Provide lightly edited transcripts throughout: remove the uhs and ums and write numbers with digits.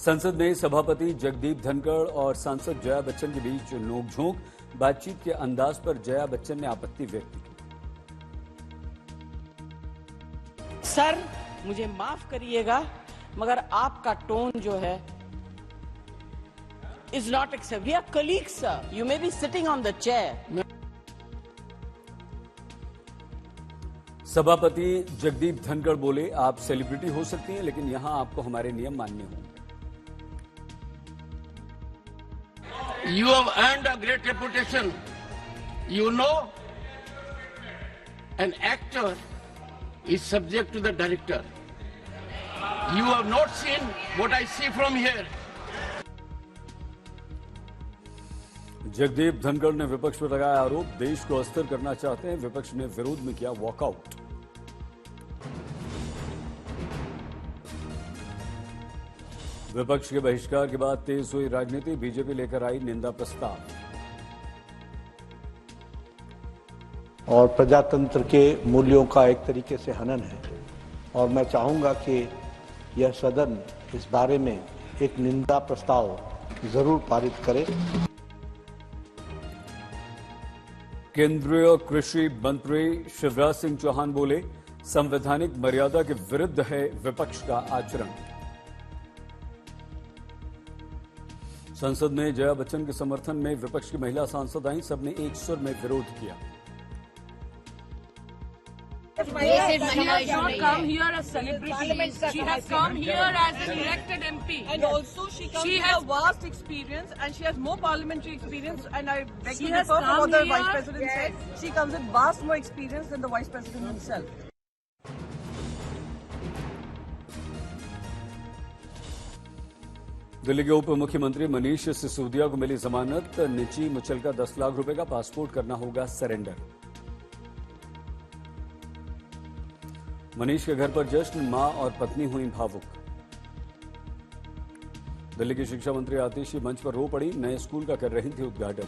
संसद में सभापति जगदीप धनखड़ और सांसद जया बच्चन के बीच नोकझोंक। बातचीत के अंदाज पर जया बच्चन ने आपत्ति व्यक्त की। सर, मुझे माफ करिएगा, मगर आपका टोन जो है is not accept. We are colleagues sir, you may be sitting on the chair. सभापति जगदीप धनखड़ बोले, आप सेलिब्रिटी हो सकती हैं, लेकिन यहां आपको हमारे नियम मानने होंगे। You have earned a great reputation. You know, an actor is subject to the director. You have not seen what I see from here. Jagdeep Dhankhar ने विपक्ष पर लगाया आरोप, देश को अस्थिर करना चाहते हैं। विपक्ष ने विरोध में किया वॉकआउट। विपक्ष के बहिष्कार के बाद तेज हुई राजनीति। बीजेपी लेकर आई निंदा प्रस्ताव। और प्रजातंत्र के मूल्यों का एक तरीके से हनन है, और मैं चाहूंगा कि यह सदन इस बारे में एक निंदा प्रस्ताव जरूर पारित करे। केंद्रीय कृषि मंत्री शिवराज सिंह चौहान बोले, संवैधानिक मर्यादा के विरुद्ध है विपक्ष का आचरण। संसद में जया बच्चन के समर्थन में विपक्ष की महिला सांसद आई। सबने एक सुर में विरोध किया। She has not come here as celebrity. She has come here as an elected MP. And also she comes with a vast experience and she has more parliamentary experience, and I beg to differ from what the Vice President said. She comes with vast more experience than the Vice President himself. Delhi के उप मुख्यमंत्री मनीष सिसोदिया को मिली जमानत। निची मुचलका 10 लाख रुपए का passport करना होगा surrender. Manish के घर पर जश्न, मां और पत्नी हुई भावुक। दिल्ली की शिक्षा मंत्री आतिशी मंच पर रो पड़ी, नए स्कूल का कर रही थी उद्घाटन।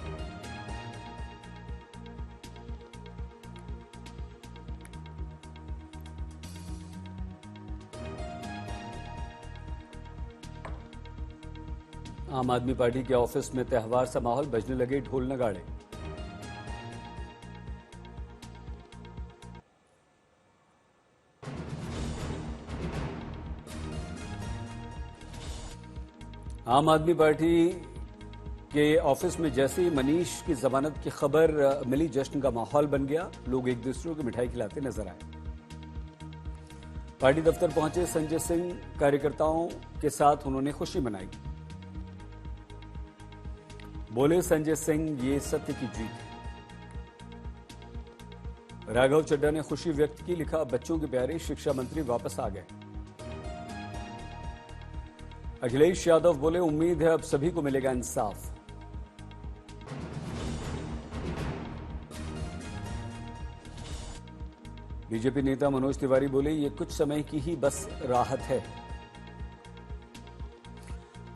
आम आदमी पार्टी के ऑफिस में त्योहार सा माहौल, बजने लगे ढोल नगाड़े। आम आदमी पार्टी के ऑफिस में जैसे ही मनीष की जमानत की खबर मिली, जश्न का माहौल बन गया। लोग एक दूसरे को मिठाई खिलाते नजर आए। पार्टी दफ्तर पहुंचे संजय सिंह, कार्यकर्ताओं के साथ उन्होंने खुशी मनाई। बोले संजय सिंह, ये सत्य की जीत है। राघव चड्ढा ने खुशी व्यक्त की, लिखा, बच्चों के प्यारे शिक्षा मंत्री वापस आ गए। अखिलेश यादव बोले, उम्मीद है अब सभी को मिलेगा इंसाफ। बीजेपी नेता मनोज तिवारी बोले, ये कुछ समय की ही बस राहत है।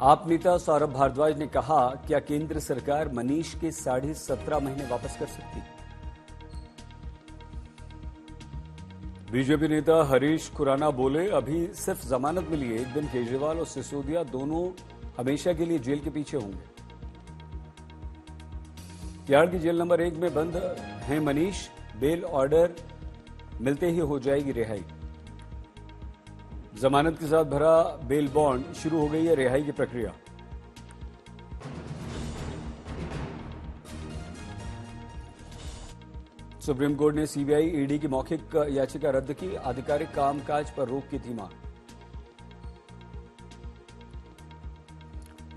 आप नेता सौरभ भारद्वाज ने कहा, क्या केंद्र सरकार मनीष के 17.5 महीने वापस कर सकती? बीजेपी नेता हरीश खुराना बोले, अभी सिर्फ जमानत मिली है। एक दिन केजरीवाल और सिसोदिया दोनों हमेशा के लिए जेल के पीछे होंगे। तिहाड़ की जेल नंबर 1 में बंद हैं मनीष। बेल ऑर्डर मिलते ही हो जाएगी रिहाई। जमानत के साथ भरा बेल बॉन्ड, शुरू हो गई है रिहाई की प्रक्रिया। सुप्रीम कोर्ट ने सीबीआई ईडी की मौखिक याचिका रद्द की। आधिकारिक कामकाज पर रोक की थी मांग।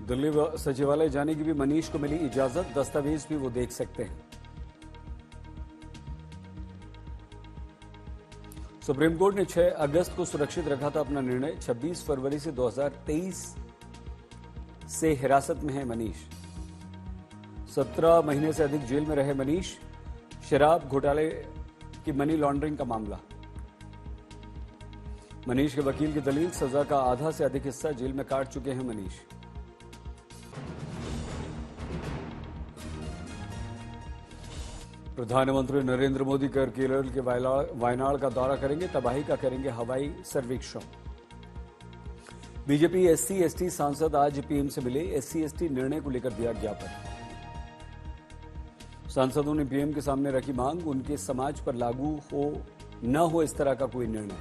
दिल्ली सचिवालय जाने की भी मनीष को मिली इजाजत। दस्तावेज भी वो देख सकते हैं। सुप्रीम कोर्ट ने 6 अगस्त को सुरक्षित रखा था अपना निर्णय। 26 फरवरी से 2023 से हिरासत में है मनीष। 17 महीने से अधिक जेल में रहे मनीष। शराब घोटाले की मनी लॉन्ड्रिंग का मामला। मनीष के वकील की दलील, सजा का आधा से अधिक हिस्सा जेल में काट चुके हैं मनीष। प्रधानमंत्री नरेंद्र मोदी कल केरल के वायनाड का दौरा करेंगे। तबाही का करेंगे हवाई सर्वेक्षण। बीजेपी SC/ST सांसद आज पीएम से मिले। SC/ST निर्णय को लेकर दिया ज्ञापन। सांसदों ने पीएम के सामने रखी मांग, उनके समाज पर लागू हो न हो इस तरह का कोई निर्णय।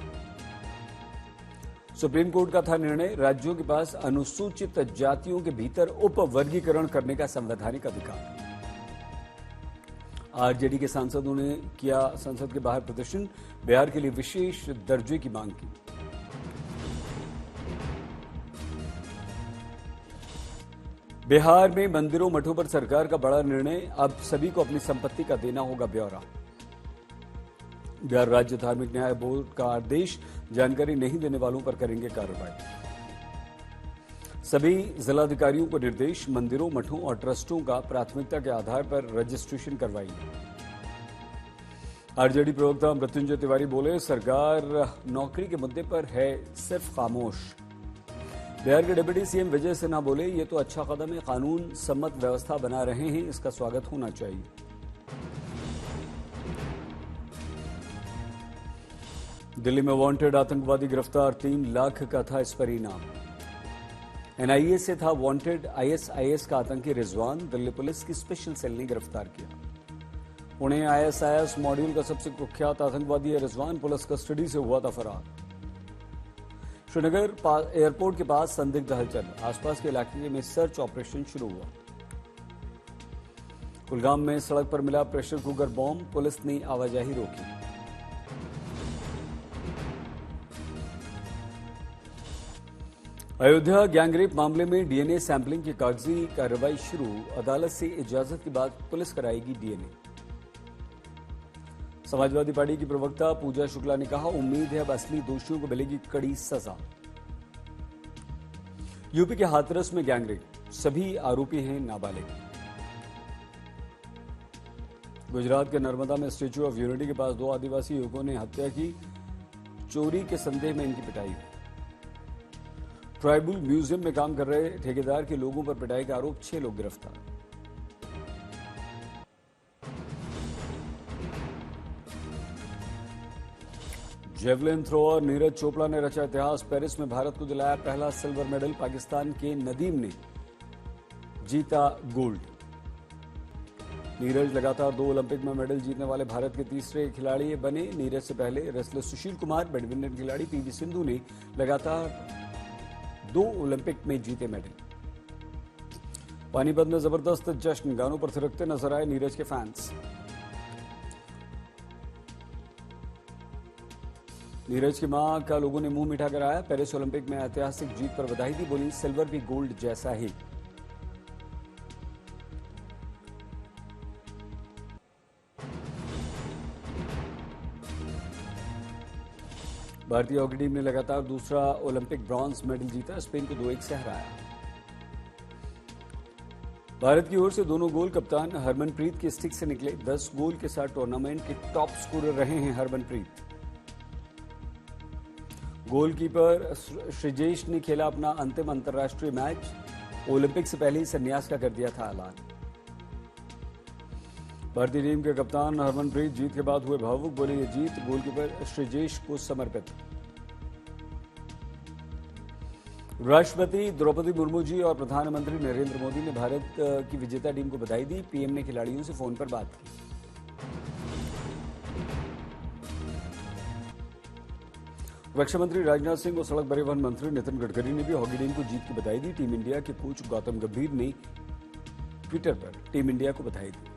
सुप्रीम कोर्ट का था निर्णय, राज्यों के पास अनुसूचित जातियों के भीतर उपवर्गीकरण करने का संवैधानिक अधिकार। आरजेडी के सांसदों ने किया संसद के बाहर प्रदर्शन, बिहार के लिए विशेष दर्जे की मांग की। बिहार में मंदिरों मठों पर सरकार का बड़ा निर्णय, अब सभी को अपनी संपत्ति का देना होगा ब्यौरा। बिहार राज्य धार्मिक न्याय बोर्ड का आदेश, जानकारी नहीं देने वालों पर करेंगे कार्रवाई। सभी जिलाधिकारियों को निर्देश, मंदिरों मठों और ट्रस्टों का प्राथमिकता के आधार पर रजिस्ट्रेशन करवाएंगे। आरजेडी प्रवक्ता मृत्युंजय तिवारी बोले, सरकार नौकरी के मुद्दे पर है सिर्फ खामोश। बिहार के डिप्टी सीएम विजय सिन्हा बोले, ये तो अच्छा कदम है, कानून सम्मत व्यवस्था बना रहे हैं, इसका स्वागत होना चाहिए। दिल्ली में वांटेड आतंकवादी गिरफ्तार, 3 लाख का था इस पर इनाम। एनआईए से था वांटेड ISIS का आतंकी रिजवान, दिल्ली पुलिस की स्पेशल सेल ने गिरफ्तार किया। पुणे ISIS मॉड्यूल का सबसे कुख्यात आतंकवादी है रिजवान, पुलिस कस्टडी से हुआ था फरार। श्रीनगर एयरपोर्ट के पास संदिग्ध हलचल, आसपास के इलाके में सर्च ऑपरेशन शुरू हुआ। कुलगाम में सड़क पर मिला प्रेशर कुकर बॉम्ब, पुलिस ने आवाजाही रोकी। अयोध्या गैंगरेप मामले में डीएनए सैंपलिंग की कागजी कार्रवाई शुरू, अदालत से इजाजत के बाद पुलिस कराएगी डीएनए। समाजवादी पार्टी की प्रवक्ता पूजा शुक्ला ने कहा, उम्मीद है अब असली दोषियों को मिलेगी कड़ी सजा। यूपी के हाथरस में गैंगरेप, सभी आरोपी हैं नाबालिग। गुजरात के नर्मदा में स्टैच्यू ऑफ यूनिटी के पास 2 आदिवासी युवकों ने हत्या की, चोरी के संदेह में इनकी पिटाई हुई। ट्राइबल म्यूजियम में काम कर रहे ठेकेदार के लोगों पर पिटाई का आरोप, 6 लोग गिरफ्तार। जेवलिन थ्रोअर नीरज चोपड़ा ने रचा इतिहास, पेरिस में भारत को दिलाया पहला सिल्वर मेडल, पाकिस्तान के नदीम ने जीता गोल्ड। नीरज लगातार 2 ओलंपिक में मेडल जीतने वाले भारत के तीसरे खिलाड़ी बने। नीरज से पहले रेसलर सुशील कुमार, बैडमिंटन खिलाड़ी PV सिंधु ने लगातार 2 ओलंपिक में जीते मेडल। पानीपत में जबरदस्त जश्न, गानों पर थिरकते नजर आए नीरज के फैंस। नीरज की मां का लोगों ने मुंह मीठा कराया, पेरिस ओलंपिक में ऐतिहासिक जीत पर बधाई दी, बोली सिल्वर भी गोल्ड जैसा ही। भारतीय हॉकी टीम ने लगातार दूसरा ओलंपिक ब्रॉन्ज मेडल जीता, स्पेन को 2-1 से हराया। भारत की ओर से दोनों गोल कप्तान हरमनप्रीत के स्टिक से निकले, 10 गोल के साथ टूर्नामेंट के टॉप स्कोरर रहे हैं हरमनप्रीत। गोलकीपर श्रीजेश ने खेला अपना अंतिम अंतर्राष्ट्रीय मैच, ओलंपिक से पहले ही संन्यास का कर दिया था ऐलान। भारतीय टीम के कप्तान हरमनप्रीत जीत के बाद हुए भावुक, बोले ये जीत गोलकीपर श्रीजेश को समर्पित। राष्ट्रपति द्रौपदी मुर्मू जी और प्रधानमंत्री नरेंद्र मोदी ने भारत की विजेता टीम को बधाई दी, पीएम ने खिलाड़ियों से फोन पर बात की। रक्षा मंत्री राजनाथ सिंह और सड़क परिवहन मंत्री नितिन गडकरी ने भी हॉकी टीम को जीत की बधाई दी। टीम इंडिया के कोच गौतम गंभीर ने ट्विटर पर टीम इंडिया को बधाई दी।